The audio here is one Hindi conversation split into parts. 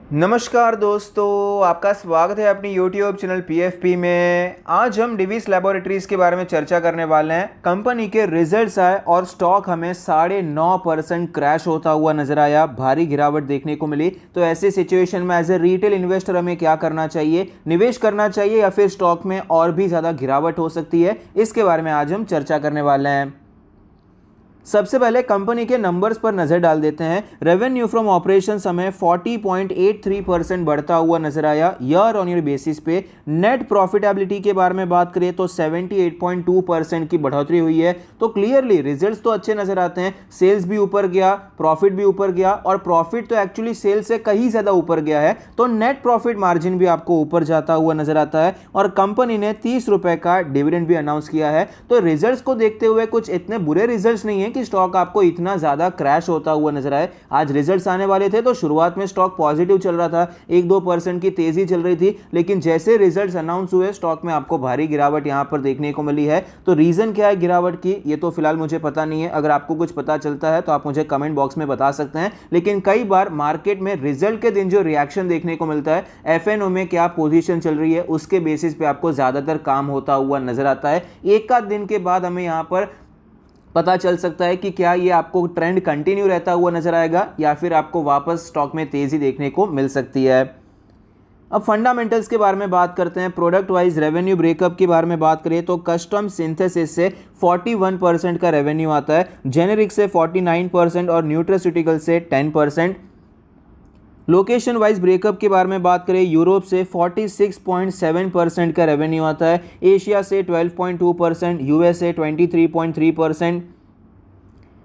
नमस्कार दोस्तों, आपका स्वागत है अपनी YouTube चैनल PFP में। आज हम डिवीज लैबोरेटरीज के बारे में चर्चा करने वाले हैं। कंपनी के रिजल्ट्स आए और स्टॉक हमें 9.5% क्रैश होता हुआ नजर आया, भारी गिरावट देखने को मिली। तो ऐसे सिचुएशन में एज ए रिटेल इन्वेस्टर हमें क्या करना चाहिए, निवेश करना चाहिए या फिर स्टॉक में और भी ज़्यादा गिरावट हो सकती है, इसके बारे में आज हम चर्चा करने वाले हैं। सबसे पहले कंपनी के नंबर्स पर नजर डाल देते हैं। रेवेन्यू फ्रॉम ऑपरेशंस हमें 40.83% बढ़ता हुआ नजर आया ईयर ऑन ईयर बेसिस पे। नेट प्रॉफिटेबिलिटी के बारे में बात करें तो 78.2% की बढ़ोतरी हुई है। तो क्लियरली रिजल्ट्स तो अच्छे नजर आते हैं, सेल्स भी ऊपर गया, प्रॉफिट भी ऊपर गया और प्रॉफिट तो एक्चुअली सेल्स से कहीं ज्यादा ऊपर गया है। तो नेट प्रॉफिट मार्जिन भी आपको ऊपर जाता हुआ नजर आता है और कंपनी ने 30 रुपए का डिविडेंड भी अनाउंस किया है। तो रिजल्ट्स को देखते हुए कुछ इतने बुरे रिजल्ट्स नहीं है कि स्टॉक आपको इतना ज्यादा क्रैश होता हुआ नजर आए। आज रिजल्ट्स आने वाले थे तो शुरुआत में स्टॉक पॉजिटिव चल रहा था, 1-2% की तेजी चल रही थी, लेकिन जैसे रिजल्ट्स अनाउंस हुए स्टॉक में आपको भारी गिरावट यहां पर देखने को मिली है। तो रीजन क्या है गिरावट की, ये तो फिलहाल मुझे पता नहीं है। अगर आपको कुछ पता चलता है तो आप मुझे कमेंट बॉक्स में बता सकते हैं। लेकिन कई बार मार्केट में रिजल्ट के दिन जो रिएक्शन देखने को मिलता है, एफएनओ में क्या पोजीशन चल रही है, उसके बेसिस पे आपको ज्यादातर काम होता हुआ नजर आता है। एक आध दिन के बाद हमें यहां पर पता चल सकता है कि क्या ये आपको ट्रेंड कंटिन्यू रहता हुआ नजर आएगा या फिर आपको वापस स्टॉक में तेजी देखने को मिल सकती है। अब फंडामेंटल्स के बारे में बात करते हैं। प्रोडक्ट वाइज रेवेन्यू ब्रेकअप के बारे में बात करें तो कस्टम सिंथेसिस से 41% का रेवेन्यू आता है, जेनेरिक से 49% और न्यूट्रास्यूटिकल से 10%। लोकेशन वाइज ब्रेकअप के बारे में बात करें, यूरोप से 46.7% का रेवेन्यू आता है, एशिया से 12.2%, यूएस से 23.3%,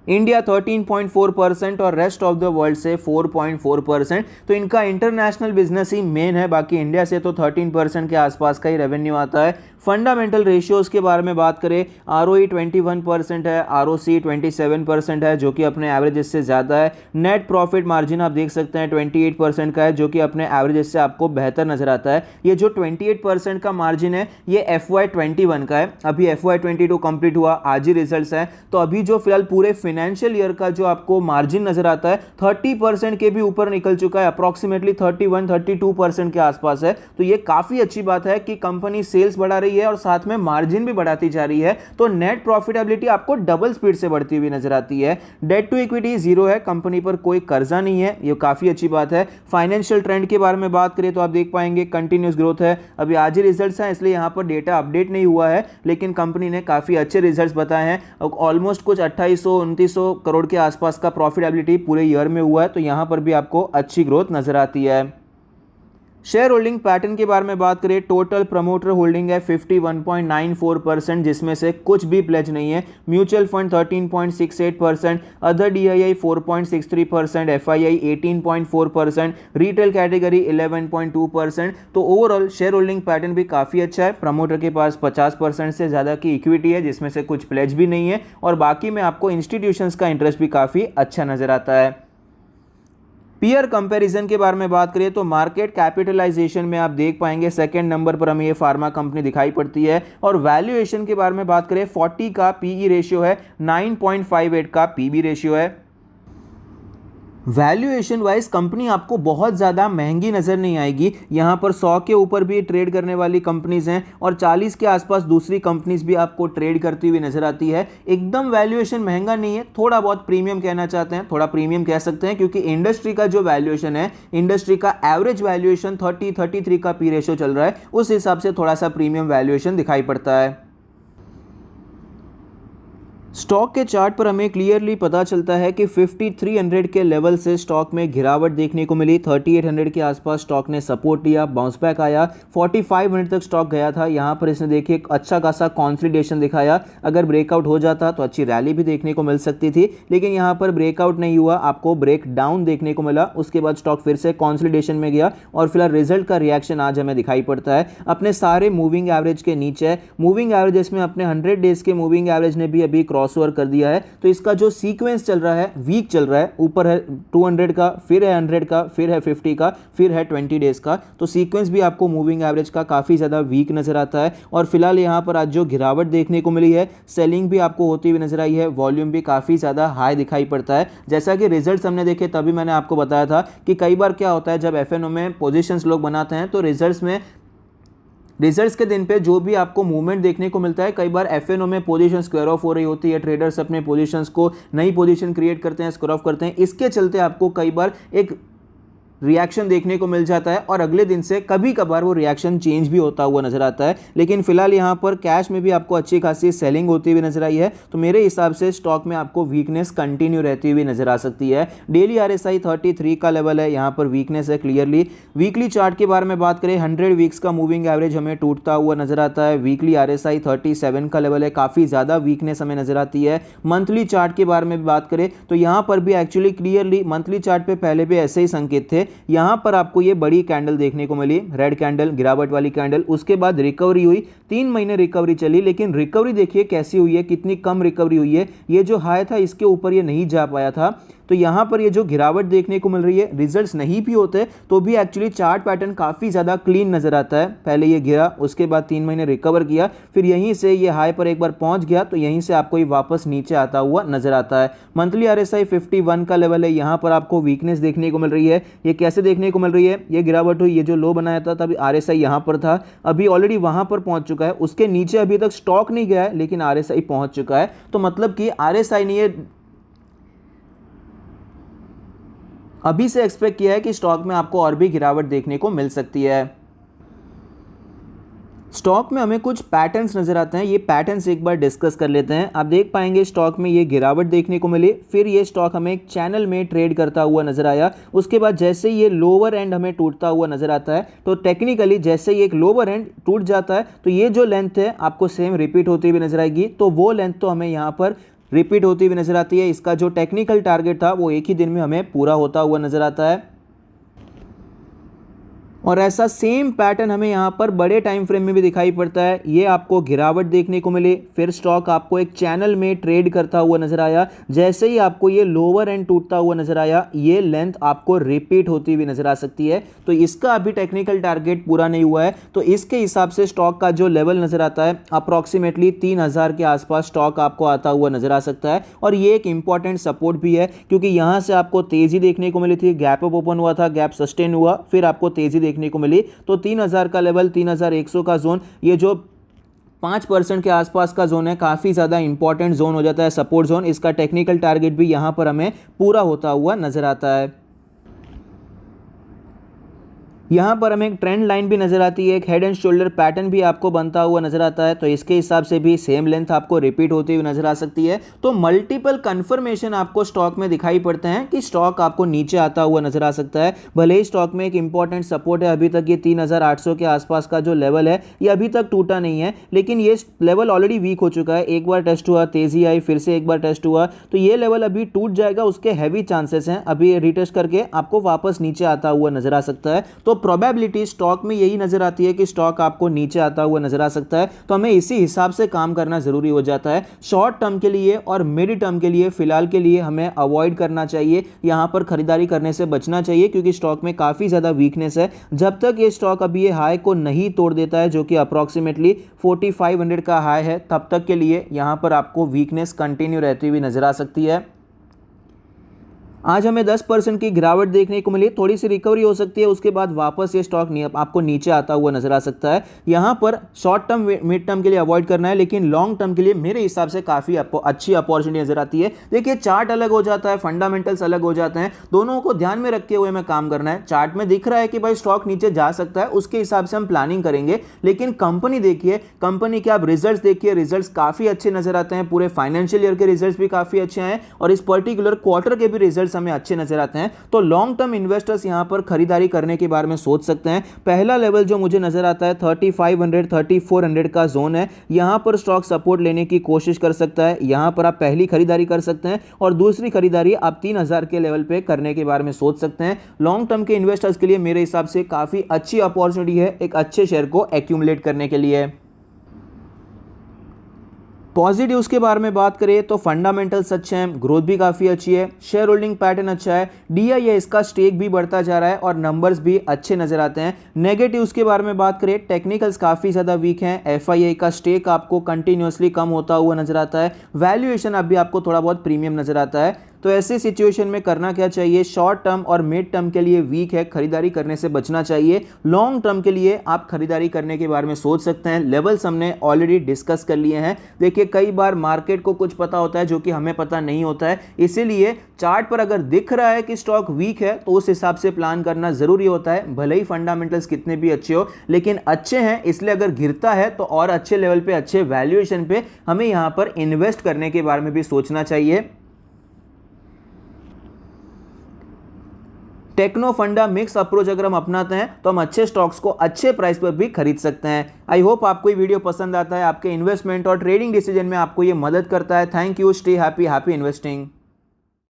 इंडिया 13.4% और रेस्ट ऑफ द वर्ल्ड से 4.4%। तो इनका इंटरनेशनल बिजनेस ही मेन है, बाकी इंडिया से तो 13% के आसपास का ही रेवेन्यू आता है। फंडामेंटल रेशियोज के बारे में बात करें, आरओई 21% है, आरओसी 27% है जो कि अपने एवरेज से ज़्यादा है। नेट प्रॉफिट मार्जिन आप देख सकते हैं 28% का है जो कि अपने एवरेज से आपको बेहतर नजर आता है। ये जो 28% का मार्जिन है ये FY21 का है, अभी FY22 कंप्लीट हुआ, आज ही रिजल्ट्स हैं। तो अभी जो फिलहाल पूरे फाइनेंशियल ईयर का जो आपको मार्जिन नजर आता है 30% के भी ऊपर निकल चुका है, अप्रॉक्सीमेटली 31-32% के आसपास है। तो ये काफी अच्छी बात है कि कंपनी सेल्स बढ़ा रही है और साथ में मार्जिन भी बढ़ाती जा रही है। तो नेट प्रॉफिटेबिलिटी आपको डबल स्पीड से बढ़ती हुई नजर आती है। डेट टू इक्विटी 0 है, कंपनी पर कोई कर्जा नहीं है, ये काफी अच्छी बात है। फाइनेंशियल ट्रेंड के बारे में बात करें तो आप देख पाएंगे कंटिन्यूस ग्रोथ है। अभी आज ही रिजल्ट्स हैं इसलिए यहां पर डेटा अपडेट नहीं हुआ है, लेकिन कंपनी ने काफी अच्छे रिजल्ट्स बताए हैं। ऑलमोस्ट कुछ 2800-2900 करोड़ के आसपास का प्रॉफिटेबिलिटी पूरे ईयर में हुआ है। तो यहां पर भी आपको अच्छी ग्रोथ नजर आती है। शेयर होल्डिंग पैटर्न के बारे में बात करें, टोटल प्रमोटर होल्डिंग है 51.94%, जिसमें से कुछ भी प्लेज नहीं है। Mutual fund 13.68%, other DII 4.63%, FII 18.4%, retail category 11.2%। तो ओवरऑल शेयर होल्डिंग पैटर्न भी काफ़ी अच्छा है। प्रमोटर के पास 50% से ज़्यादा की इक्विटी है जिसमें से कुछ प्लेज भी नहीं है और बाकी में आपको इंस्टीट्यूशंस का इंटरेस्ट भी काफ़ी अच्छा नज़र आता है। पीयर कंपैरिजन के बारे में बात करें तो मार्केट कैपिटलाइजेशन में आप देख पाएंगे सेकंड नंबर पर हमें ये फार्मा कंपनी दिखाई पड़ती है और वैल्यूएशन के बारे में बात करें 40 का पीई रेशियो है, 9.58 का पीबी रेशियो है। वैल्यूएशन वाइज कंपनी आपको बहुत ज़्यादा महंगी नज़र नहीं आएगी। यहाँ पर 100 के ऊपर भी ट्रेड करने वाली कंपनीज हैं और 40 के आसपास दूसरी कंपनीज भी आपको ट्रेड करती हुई नज़र आती है। एकदम वैल्यूएशन महंगा नहीं है, थोड़ा बहुत प्रीमियम कहना चाहते हैं, थोड़ा प्रीमियम कह सकते हैं क्योंकि इंडस्ट्री का जो वैल्यूएशन है, इंडस्ट्री का एवरेज वैल्यूएशन 33 का पी रेशियो चल रहा है, उस हिसाब से थोड़ा सा प्रीमियम वैल्यूएशन दिखाई पड़ता है। स्टॉक के चार्ट पर हमें क्लियरली पता चलता है कि 5300 के लेवल से स्टॉक में गिरावट देखने को मिली। 3800 के आसपास स्टॉक ने सपोर्ट लिया, बाउंस बैक आया, 4500 तक स्टॉक गया था। यहाँ पर इसने देखिए एक अच्छा खासा कंसोलिडेशन दिखाया। अगर ब्रेकआउट हो जाता तो अच्छी रैली भी देखने को मिल सकती थी, लेकिन यहाँ पर ब्रेकआउट नहीं हुआ, आपको ब्रेक डाउन देखने को मिला। उसके बाद स्टॉक फिर से कंसोलिडेशन में गया और फिलहाल रिजल्ट का रिएक्शन आज हमें दिखाई पड़ता है अपने सारे मूविंग एवरेज के नीचे। मूविंग एवरेजेस में अपने 100 डेज के मूविंग एवरेज ने भी अभी क्रॉस ओवर कर दिया है। तो इसका जो सीक्वेंस चल रहा है वीक चल रहा है, ऊपर है 200 का, फिर है 100 का, फिर है 50 का, फिर है 20 डेज का। तो सीक्वेंस भी आपको मूविंग एवरेज का काफ़ी ज़्यादा वीक नज़र आता है। और फिलहाल यहाँ पर आज जो गिरावट देखने को मिली है, सेलिंग भी आपको होती हुई नजर आई है, वॉल्यूम भी काफ़ी ज़्यादा हाई दिखाई पड़ता है। जैसा कि रिजल्ट्स हमने देखे तभी मैंने आपको बताया था कि कई बार क्या होता है जब एफएनओ में पोजीशंस लोग बनाते हैं तो रिजल्ट्स के दिन पे जो भी आपको मूवमेंट देखने को मिलता है, कई बार एफएनओ में पोजीशन स्क्वायर ऑफ हो रही होती है, ट्रेडर्स अपने पोजीशंस को नई पोजीशन क्रिएट करते हैं, स्क्वायर ऑफ करते हैं, इसके चलते आपको कई बार एक रिएक्शन देखने को मिल जाता है और अगले दिन से कभी कभार वो रिएक्शन चेंज भी होता हुआ नजर आता है। लेकिन फिलहाल यहाँ पर कैश में भी आपको अच्छी खासी सेलिंग होती हुई नजर आई है। तो मेरे हिसाब से स्टॉक में आपको वीकनेस कंटिन्यू रहती हुई नजर आ सकती है। डेली आरएसआई 33 का लेवल है, यहाँ पर वीकनेस है क्लियरली। वीकली चार्ट के बारे में बात करें, 100 वीक्स का मूविंग एवरेज हमें टूटता हुआ नजर आता है। वीकली आरएसआई 37 का लेवल है, काफ़ी ज़्यादा वीकनेस हमें नजर आती है। मंथली चार्ट के बारे में बात करें तो यहाँ पर भी एक्चुअली क्लियरली मंथली चार्ट पे पहले भी ऐसे ही संकेत थे। यहां पर आपको ये बड़ी कैंडल देखने को मिली, रेड कैंडल, गिरावट वाली कैंडल, उसके बाद रिकवरी हुई, 3 महीने रिकवरी चली, लेकिन रिकवरी देखिए कैसी हुई है, कितनी कम रिकवरी हुई है। ये जो हाई था इसके ऊपर ये नहीं जा पाया था। तो यहाँ पर ये जो गिरावट देखने को मिल रही है, रिजल्ट्स नहीं भी होते तो भी एक्चुअली चार्ट पैटर्न काफ़ी ज़्यादा क्लीन नज़र आता है। पहले ये गिरा, उसके बाद 3 महीने रिकवर किया, फिर यहीं से ये हाई पर एक बार पहुँच गया, तो यहीं से आपको ये वापस नीचे आता हुआ नज़र आता है। मंथली आरएसआई 51 का लेवल है, यहाँ पर आपको वीकनेस देखने को मिल रही है। ये कैसे देखने को मिल रही है, ये गिरावट हुई, ये जो लो बनाया था तभी आरएसआई यहाँ पर था, अभी ऑलरेडी वहाँ पर पहुँच चुका है। उसके नीचे अभी तक स्टॉक नहीं गया है लेकिन आरएसआई पहुँच चुका है। तो मतलब कि आरएसआई ने ये अभी से एक्सपेक्ट किया है कि स्टॉक में आपको और भी गिरावट देखने को मिल सकती है। स्टॉक में हमें कुछ पैटर्न्स नजर आते हैं, ये पैटर्न्स एक बार डिस्कस कर लेते हैं। आप देख पाएंगे स्टॉक में ये गिरावट देखने को मिली, फिर ये स्टॉक हमें एक चैनल में ट्रेड करता हुआ नजर आया। उसके बाद जैसे ये लोअर एंड हमें टूटता हुआ नजर आता है, तो टेक्निकली जैसे ये एक लोअर एंड टूट जाता है तो ये जो लेंथ है आपको सेम रिपीट होती हुई नजर आएगी। तो वो लेंथ तो हमें यहाँ पर रिपीट होती हुई नजर आती है। इसका जो टेक्निकल टारगेट था वो एक ही दिन में हमें पूरा होता हुआ नजर आता है। और ऐसा सेम पैटर्न हमें यहाँ पर बड़े टाइम फ्रेम में भी दिखाई पड़ता है। ये आपको गिरावट देखने को मिली, फिर स्टॉक आपको एक चैनल में ट्रेड करता हुआ नजर आया। जैसे ही आपको ये लोअर एंड टूटता हुआ नजर आया, ये लेंथ आपको रिपीट होती हुई नजर आ सकती है। तो इसका अभी टेक्निकल टारगेट पूरा नहीं हुआ है, तो इसके हिसाब से स्टॉक का जो लेवल नजर आता है अप्रॉक्सीमेटली 3000 के आसपास स्टॉक आपको आता हुआ नजर आ सकता है। और ये एक इंपॉर्टेंट सपोर्ट भी है, क्योंकि यहाँ से आपको तेजी देखने को मिली थी, गैप अप ओपन हुआ था, गैप सस्टेन हुआ, फिर आपको तेजी देखने को मिली। तो 3000 का लेवल, 3100 का जोन, ये जो 5% के आसपास का जोन है, काफ़ी ज़्यादा इंपॉर्टेंट जोन हो जाता है, सपोर्ट जोन। इसका टेक्निकल टारगेट भी यहाँ पर हमें पूरा होता हुआ नजर आता है। यहाँ पर हमें एक ट्रेंड लाइन भी नजर आती है, एक हेड एंड शोल्डर पैटर्न भी आपको बनता हुआ नजर आता है। तो इसके हिसाब से भी सेम लेंथ आपको रिपीट होती हुई नजर आ सकती है। तो मल्टीपल कंफर्मेशन आपको स्टॉक में दिखाई पड़ते हैं कि स्टॉक आपको नीचे आता हुआ नजर आ सकता है। भले ही स्टॉक में एक इंपॉर्टेंट सपोर्ट है, अभी तक ये 3800 के आसपास का जो लेवल है ये अभी तक टूटा नहीं है, लेकिन ये लेवल ऑलरेडी वीक हो चुका है। एक बार टेस्ट हुआ, तेजी आई, फिर से एक बार टेस्ट हुआ, तो ये लेवल अभी टूट जाएगा, उसके हैवी चांसेस हैं। अभी रिटेस्ट करके आपको वापस नीचे आता हुआ नजर आ सकता है। तो प्रोबेबिलिटी स्टॉक में यही नजर आती है कि स्टॉक आपको नीचे आता हुआ नजर आ सकता है। तो हमें इसी हिसाब से काम करना जरूरी हो जाता है। शॉर्ट टर्म के लिए और मिड टर्म के लिए फिलहाल के लिए हमें अवॉइड करना चाहिए, यहां पर खरीदारी करने से बचना चाहिए, क्योंकि स्टॉक में काफी ज्यादा वीकनेस है। जब तक ये स्टॉक अभी ये हाई को नहीं तोड़ देता है, जो कि अप्रॉक्सीमेटली 4500 का हाई है, तब तक के लिए यहां पर आपको वीकनेस कंटिन्यू रहती हुई नजर आ सकती है। आज हमें 10% की गिरावट देखने को मिली, थोड़ी सी रिकवरी हो सकती है, उसके बाद वापस ये स्टॉक आपको नीचे आता हुआ नजर आ सकता है। यहां पर शॉर्ट टर्म मिड टर्म के लिए अवॉइड करना है, लेकिन लॉन्ग टर्म के लिए मेरे हिसाब से काफी अच्छी अपॉर्चुनिटी नजर आती है। देखिए चार्ट अलग हो जाता है, फंडामेंटल्स अलग हो जाते हैं, दोनों को ध्यान में रखते हुए हमें काम करना है। चार्ट में दिख रहा है कि भाई स्टॉक नीचे जा सकता है, उसके हिसाब से हम प्लानिंग करेंगे, लेकिन कंपनी देखिए, कंपनी के आप रिजल्ट्स देखिए, रिजल्ट्स काफी अच्छे नजर आते हैं, पूरे फाइनेंशियल ईयर के रिजल्ट्स भी काफी अच्छे हैं और इस पर्टिकुलर क्वार्टर के भी रिजल्ट्स हमें अच्छे नजर आते हैं। तो लॉन्ग टर्म इन्वेस्टर्स यहां पर खरीदारी करने के बारे में सोच सकते हैं। पहला लेवल जो मुझे नजर आता है 3500 3400 का जोन है, यहां पर स्टॉक सपोर्ट लेने की कोशिश कर सकता है। यहां पर आप पहली खरीदारी कर सकते हैं और दूसरी खरीदारी आप 3000 के लेवल पे करने के बारे में सोच सकते हैं। लॉन्ग टर्म के इन्वेस्टर्स के लिए मेरे हिसाब से काफी अच्छी अपॉर्चुनिटी है एक अच्छे शेयर को एक्यूमुलेट करने के लिए। पॉजिटिव्स के बारे में बात करें तो फंडामेंटल्स अच्छे हैं, ग्रोथ भी काफ़ी अच्छी है, शेयर होल्डिंग पैटर्न अच्छा है, डीआई है इसका स्टेक भी बढ़ता जा रहा है और नंबर्स भी अच्छे नजर आते हैं। नेगेटिव्स के बारे में बात करें, टेक्निकल्स काफ़ी ज़्यादा वीक हैं, एफआईआई का स्टेक आपको कंटिन्यूसली कम होता हुआ नजर आता है, वैल्यूएशन अब भी आपको थोड़ा बहुत प्रीमियम नजर आता है। तो ऐसी सिचुएशन में करना क्या चाहिए, शॉर्ट टर्म और मिड टर्म के लिए वीक है, खरीदारी करने से बचना चाहिए। लॉन्ग टर्म के लिए आप खरीदारी करने के बारे में सोच सकते हैं। लेवल्स हमने ऑलरेडी डिस्कस कर लिए हैं। देखिए कई बार मार्केट को कुछ पता होता है जो कि हमें पता नहीं होता है, इसीलिए चार्ट पर अगर दिख रहा है कि स्टॉक वीक है तो उस हिसाब से प्लान करना जरूरी होता है। भले ही फंडामेंटल्स कितने भी अच्छे हो, लेकिन अच्छे हैं, इसलिए अगर गिरता है तो और अच्छे लेवल पे, अच्छे वैल्यूएशन पे हमें यहां पर इन्वेस्ट करने के बारे में भी सोचना चाहिए। टेक्नो फंडा मिक्स अप्रोच अगर हम अपनाते हैं तो हम अच्छे स्टॉक्स को अच्छे प्राइस पर भी खरीद सकते हैं। आई होप आपको ये वीडियो पसंद आता है, आपके इन्वेस्टमेंट और ट्रेडिंग डिसीजन में आपको ये मदद करता है। Thank you, stay happy, happy investing.